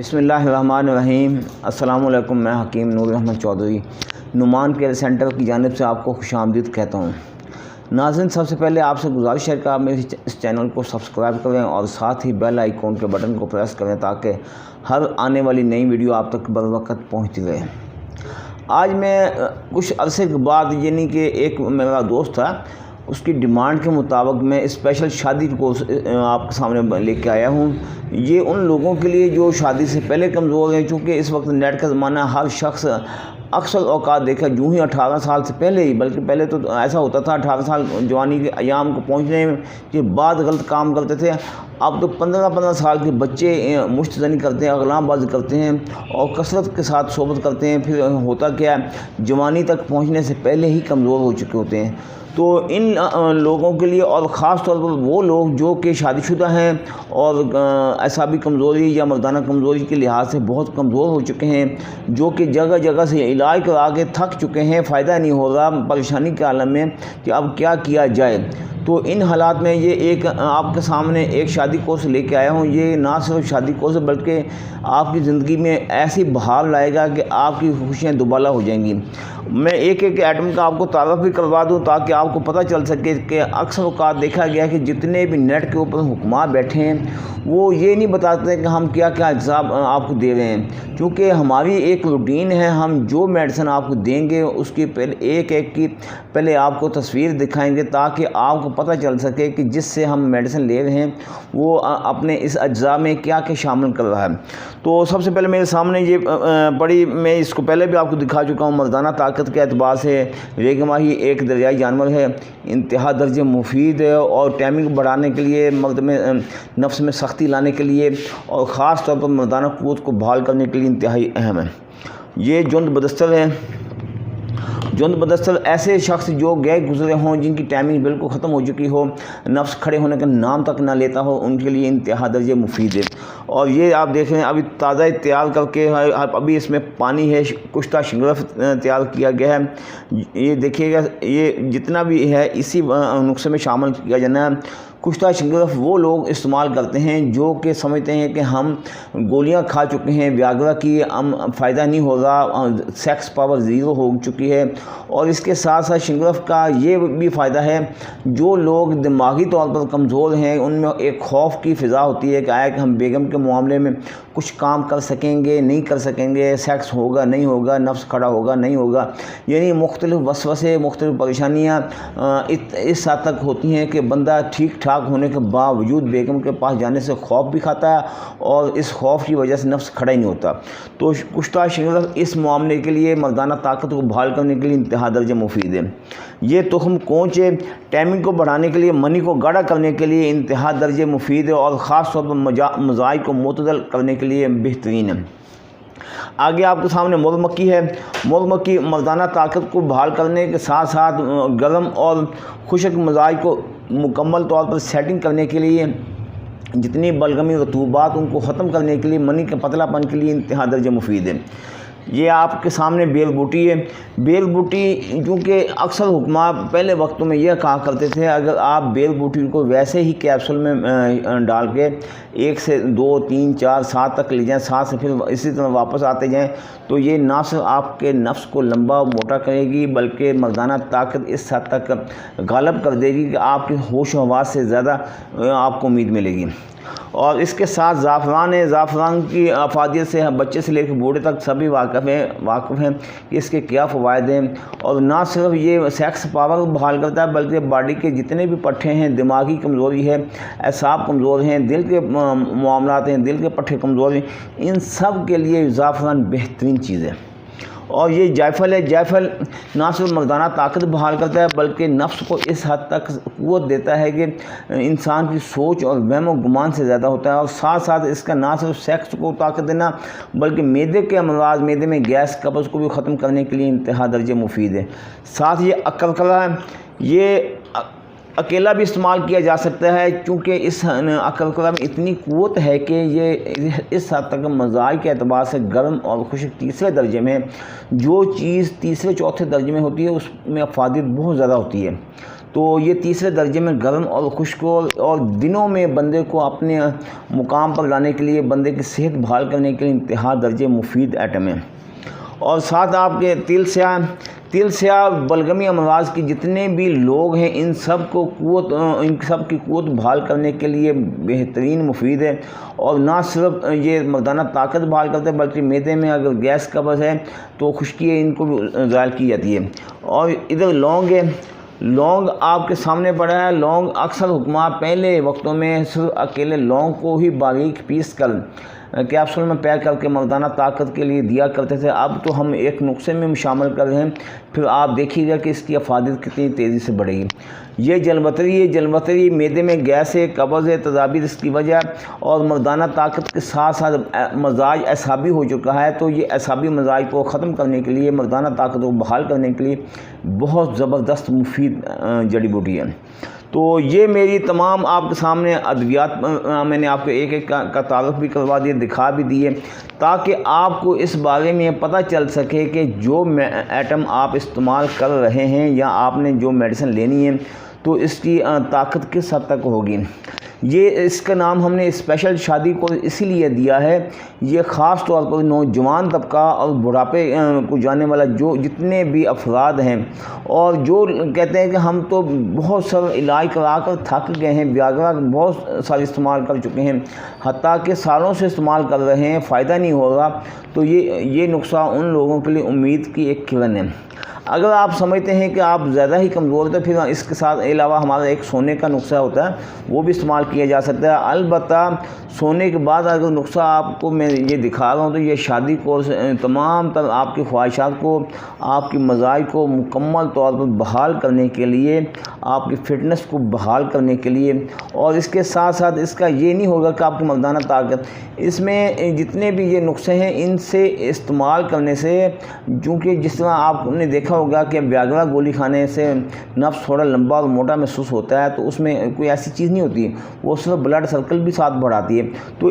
बिस्मिल्लाहिर्रहमानिर्रहीम। अस्सलाम वालेकुम। मैं हकीम नूर अहमद चौधरी नुमान केयर सेंटर की जानिब से आपको खुशामदीद कहता हूँ। नाज़रीन, सबसे पहले आपसे गुजारिश है कि आप मेरे इस चैनल को सब्सक्राइब करें और साथ ही बेल आइकॉन के बटन को प्रेस करें ताकि हर आने वाली नई वीडियो आप तक बर वक्त पहुँचती रहे। आज मैं कुछ अरसे के बाद यानी कि एक मेरा दोस्त था, उसकी डिमांड के मुताबिक मैं स्पेशल शादी को आपके सामने लेके आया हूँ। ये उन लोगों के लिए जो शादी से पहले कमज़ोर हैं, चूँकि इस वक्त नेट का ज़माना, हर शख्स अक्सर औकात देखा यूँ ही 18 साल से पहले ही, बल्कि पहले तो ऐसा होता था 18 साल जवानी के अयाम को पहुँचने के बाद गलत काम करते थे। अब तो 15-15 साल के बच्चे मुश्तजनी करते हैं, अगलामबाजी करते हैं और कसरत के साथ सोबत करते हैं। फिर होता क्या है, जवानी तक पहुँचने से पहले ही कमज़ोर हो चुके होते हैं। तो इन लोगों के लिए, और ख़ास तौर पर वो लोग जो कि शादीशुदा हैं और असाबी कमज़ोरी या मर्दाना कमज़ोरी के लिहाज से बहुत कमज़ोर हो चुके हैं, जो कि जगह जगह से इलाज करा के थक चुके हैं, फ़ायदा नहीं हो रहा, परेशानी के आलम में कि अब क्या किया जाए। तो इन हालात में ये एक आपके सामने एक शादी कोर्स लेके आया हूँ। ये ना सिर्फ शादी कोर्स बल्कि आपकी ज़िंदगी में ऐसी बहार लाएगा कि आपकी खुशियाँ दुबाला हो जाएंगी। मैं एक एक आइटम का आपको तारफ़ भी करवा दूँ ताकि आपको पता चल सके कि अक्सर औक़ात देखा गया कि जितने भी नेट के ऊपर हुक्मा बैठे हैं वो ये नहीं बताते कि हम क्या क्या हिसाब आपको दे रहे हैं, क्योंकि हमारी एक रूटीन है। हम जो मेडिसिन आपको देंगे उसकी पहले एक एक की पहले आपको तस्वीर दिखाएंगे ताकि आपको पता चल सके कि जिससे हम मेडिसिन ले रहे हैं वो अपने इस अज्जा में क्या क्या शामिल कर रहा है। तो सबसे पहले मेरे सामने ये बड़ी, मैं इसको पहले भी आपको दिखा चुका हूँ, मर्दाना ताकत के एतबार से रेगमाही एक दरियाई जानवर है, इंतहा दर्जे मुफीद है और टाइमिंग बढ़ाने के लिए, मर्द में नफ्स में सख्ती लाने के लिए और ख़ास तौर पर मर्दाना क़ुव्वत को बहाल करने के लिए इंतहाई अहम है। ये जुंद बदस्तर है। जुंद बदस्तर ऐसे शख्स जो गए गुजरे हों, जिनकी टाइमिंग बिल्कुल ख़त्म हो चुकी हो, नफ्स खड़े होने का नाम तक ना लेता हो, उनके लिए इंतहा दर्जे मुफीद है। और ये आप देख रहे हैं अभी ताज़ा तैयार करके, अभी इसमें पानी है, कुश्ता शिंगरफ तैयार किया गया है। ये देखिएगा, ये जितना भी है इसी नुस्खे में शामिल किया जाना है। कुश्ता शिंगरफ वो लोग इस्तेमाल करते हैं जो कि समझते हैं कि हम गोलियां खा चुके हैं व्याग्रा की, हम फ़ायदा नहीं हो रहा, सेक्स पावर ज़ीरो हो चुकी है। और इसके साथ साथ शिंगरफ का ये भी फ़ायदा है, जो लोग दिमागी तौर पर कमज़ोर हैं उनमें एक खौफ की फ़िज़ा होती है कि आया कि हम बेगम के मामले में कुछ काम कर सकेंगे नहीं कर सकेंगे, सेक्स होगा नहीं होगा, नफ्स खड़ा होगा नहीं होगा, यानी मुख्तलिफ़ वसवसे, मुख्तलिफ़ परेशानियाँ इस हद तक होती हैं कि बंदा ठीक ठाक होने के बावजूद बेगम के पास जाने से खौफ भी खाता है और इस खौफ की वजह से नफ्स खड़ा ही नहीं होता। तो कुश्ता शिंगरफ इस मामले के लिए, मर्दाना ताकत को बहाल करने के लिए इंतहा दर्जे मुफीद है। ये तुखम कोंच है, टाइमिंग को बढ़ाने के लिए, मनी को गाढ़ा करने के लिए इंतहा दर्जे मुफीद है और ख़ास तौर पर मज़ाज को मुतदल करने के लिए बेहतरीन है। आगे आपके सामने मुर्ग मक्खी है। मुर्ग मक्खी मर्दाना ताकत को बहाल करने के साथ साथ गर्म और खुशक मजाज को मुकम्मल तौर पर सेटिंग करने के लिए, जितनी बलगमी रतूबात उनको ख़त्म करने के लिए, मनी के पतलापन के लिए इंतहा दर्जे मुफीद है। ये आपके सामने बेल बूटी है। बेल बूटी चूँकि अक्सर हुक्मा पहले वक्तों में यह कहा करते थे, अगर आप बेल बूटी को वैसे ही कैप्सूल में डाल के 1 से 2, 3, 4, 7 तक ले जाएँ, 7 से फिर इसी तरह वापस आते जाएँ, तो ये ना सिर्फ आपके नफ्स को लंबा मोटा करेगी बल्कि मर्दाना ताकत इस हद तक गालब कर देगी कि आपकी होश हवास से ज़्यादा आपको उम्मीद मिलेगी। और इसके साथ ज़ाफ़रान है। ज़ाफ़रान की अफादियत से बच्चे से लेकर बूढ़े तक सभी वाकिफ़ हैं कि इसके क्या फ़वाइद हैं। और ना सिर्फ ये सेक्स पावर को बहाल करता है बल्कि बॉडी के जितने भी पट्टे हैं, दिमागी कमज़ोरी है, असाब कमज़ोर हैं, दिल के मामलात हैं, दिल के पट्टे कमज़ोर हैं, इन सब के लिए ज़ाफ़रान बेहतरीन चीज़ है। और ये जायफल है। जायफल ना सिर्फ मर्दाना ताकत बहाल करता है बल्कि नफ्स को इस हद तक क़ुव्वत देता है कि इंसान की सोच और वहम व गुमान से ज़्यादा होता है। और साथ साथ इसका ना सिर्फ सेक्स को ताकत देना बल्कि मैदे के अमराज, मैदे में गैस कब्ज़ को भी ख़त्म करने के लिए इंतहा दर्जे मुफीद है। साथ ये अकलकला है। ये अकेला भी इस्तेमाल किया जा सकता है क्योंकि इस अकलकला में इतनी क़ुव्वत है कि ये इस हद तक मज़ाज के एतबार से गर्म और खुश्क तीसरे दर्जे में, जो चीज़ तीसरे चौथे दर्जे में होती है उसमें अफादियत बहुत ज़्यादा होती है। تو یہ تیسرے درجے میں گرم اور خشک اور دنوں میں بندے کو اپنے مقام پر لانے کے لیے، بندے کی صحت بحال کرنے کے لیے انتہا درجے مفید ایٹم ہے۔ اور ساتھ آپ کے تل سیاہ بلغمی امراض کی جتنے بھی لوگ ہیں ان سب کی قوت بحال کرنے کے لیے بہترین مفید ہے۔ اور نہ صرف یہ مردانہ طاقت بحال کرتے ہیں بلکہ معدے میں اگر گیس قبض ہے تو خشکی ہے، ان کو بھی ظاہر کی جاتی ہے۔ اور ادھر لونگ ہے، لونگ آپ کے سامنے پڑا ہے۔ لونگ اکثر حکماں پہلے وقتوں میں صرف اکیلے لونگ کو ہی باریک پیس کر کیپسول میں پیک کر کے مردانہ طاقت کے لیے دیا کرتے تھے، اب تو ہم ایک نسخے میں شامل کر رہے ہیں، پھر آپ دیکھیے گا کہ اس کی افادیت کتنی تیزی سے بڑھے گی۔ یہ جلبتری معدے میں گیس ہے، قبض ہے، تذابیط اس کی وجہ، اور مردانہ طاقت کے ساتھ ساتھ مزاج اعصابی ہو چکا ہے، تو یہ اعصابی مزاج کو ختم کرنے کے لیے، مردانہ طاقت کو بحال کرنے کے لیے بہت زبردست مفید جڑی بوٹی ہے۔ تو یہ میری تمام آپ کے سامنے ادویات میں نے آپ کو ایک ایک کا تعارف بھی کروا دیا، دکھا بھی دیے، تاکہ آپ کو اس بارے میں پتہ چل سکے کہ جو ایٹم آپ استعمال کر رہے ہیں یا آپ نے جو میڈیسن لینی ہے تو اس کی طاقت کس حد تک ہوگی۔ یہ اس کا نام ہم نے اسپیشل شادی کو اسی لیے دیا ہے، یہ خاص طور پر نوجوان طبقہ اور بڑھاپے کو جانے والا جتنے بھی افراد ہیں، اور جو کہتے ہیں کہ ہم تو بہت سارا علاج کرا کر تھک گئے ہیں، ویاگرا بہت سارے استعمال کر چکے ہیں، حتیٰ کہ سالوں سے استعمال کر رہے ہیں، فائدہ نہیں ہو رہا، تو یہ نسخہ ان لوگوں کے لیے امید کی ایک کرن ہے۔ اگر آپ سمجھتے ہیں کہ آپ زیادہ ہی کمزور ہیں تو پھر اس کے ساتھ علاوہ ہمارا ایک سونے کا نسخہ ہوتا ہے، وہ بھی استعمال کیا جا سکتا ہے۔ البتہ سونے کے بعد اگر نسخہ آپ کو میں یہ دکھا رہا ہوں تو یہ شادی کورس تمام تر آپ کی خواہشات کو، آپ کی مزاج کو مکمل طور پر بحال کرنے کے لیے، آپ کی فٹنس کو بحال کرنے کے لیے، اور اس کے ساتھ ساتھ اس کا یہ نہیں ہوگا کہ آپ کی مردانہ طاقت، اس میں جتنے بھی یہ نسخے ہیں ان سے استعمال کرنے سے، چونکہ جس طرح آپ نے دیکھا ہوگا کہ ویاگرا گولی کھانے سے نفس تھوڑا لمبا اور موٹا محسوس ہوتا ہے، تو اس میں کوئی ایسی چیز نہیں ہوتی، وہ صرف بلڈ سرکل بھی ساتھ بڑھاتی ہے۔ تو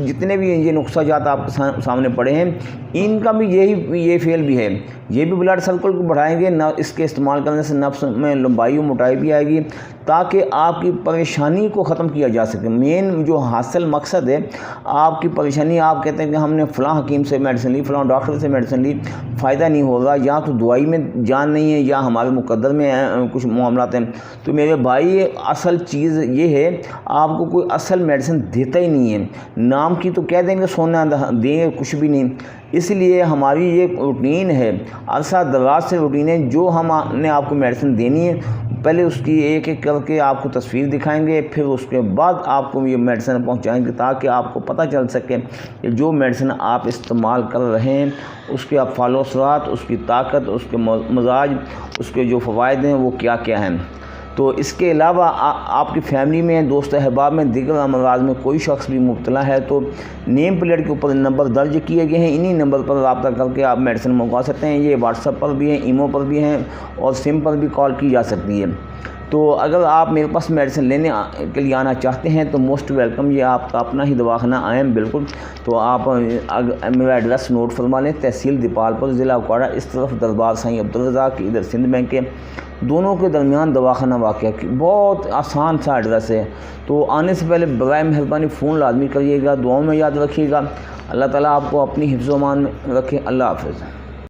جتنے بھی یہ نسخہ جات آپ کے سامنے پڑے ہیں ان کا بھی یہ فعل بھی ہے، یہ بھی بلڈ سرکل کو بڑھائیں گے، اس کے استعمال کرنے سے نفس میں لمبائی و موٹائی بھی آئے گی، تاکہ آپ کی پریشانی کو ختم کیا جا سکے۔ مین جو حاصل مقصد ہے آپ کی پریشانی، آپ کہتے ہیں کہ ہم نے فلاں حکیم سے میڈیسن لی، فلاں ڈاکٹر سے میڈیسن لی، فائدہ نہیں ہو رہا، یا تو دوائی میں جان نہیں ہے یا ہمارے مقدر میں کچھ معاملات ہیں، تو میرے بھائی اصل چیز یہ ہے، آپ کو کوئی اصل میڈیسن دیتا ہی نہیں ہے، نام کی تو کہہ دیں گے سونا دیں گے، کچھ بھی نہیں۔ اس لیے ہماری یہ روٹین ہے، عرصہ دراز سے روٹین ہے، جو ہم نے آپ کو میڈیسن دینی ہے پہلے اس کی ایک ایک کر کے آپ کو تصویر دکھائیں گے، پھر اس کے بعد آپ کو یہ میڈیسن پہنچائیں گے، تاکہ آپ کو پتہ چل سکے کہ جو میڈیسن آپ استعمال کر رہے ہیں اس کے افعال و اثرات، اس کی طاقت، اس کے مزاج، اس کے جو فوائد ہیں وہ کیا کیا ہیں۔ تو اس کے علاوہ آپ کی فیملی میں، دوست احباب میں، دیگر امراض میں کوئی شخص بھی مبتلا ہے تو نیم پلیٹ کے اوپر نمبر درج کیے گئے ہیں، انہی نمبر پر رابطہ کر کے آپ میڈیسن منگوا سکتے ہیں۔ یہ واٹس ایپ پر بھی ہیں، ایمو پر بھی ہیں، اور سم پر بھی کال کی جا سکتی ہے۔ تو اگر آپ میرے پاس میڈیسن لینے کے لیے آنا چاہتے ہیں تو موسٹ ویلکم، یہ آپ کا اپنا ہی دواخانہ آئیں بالکل۔ تو آپ میرا ایڈریس نوٹ فرما لیں، تحصیل دیپال پور، ضلع کوڑا، اس طرف دربار سائیں عبدالرزاق، ادھر سندھ بینک کے دونوں کے درمیان دواخانہ واقع ہے، بہت آسان سا ایڈریس ہے۔ تو آنے سے پہلے برائے مہربانی فون لازمی کریے گا، دعاؤں میں یاد رکھیے گا۔ اللہ تعالیٰ آپ کو اپنی حفظ و امان میں رکھے۔ اللہ حافظ۔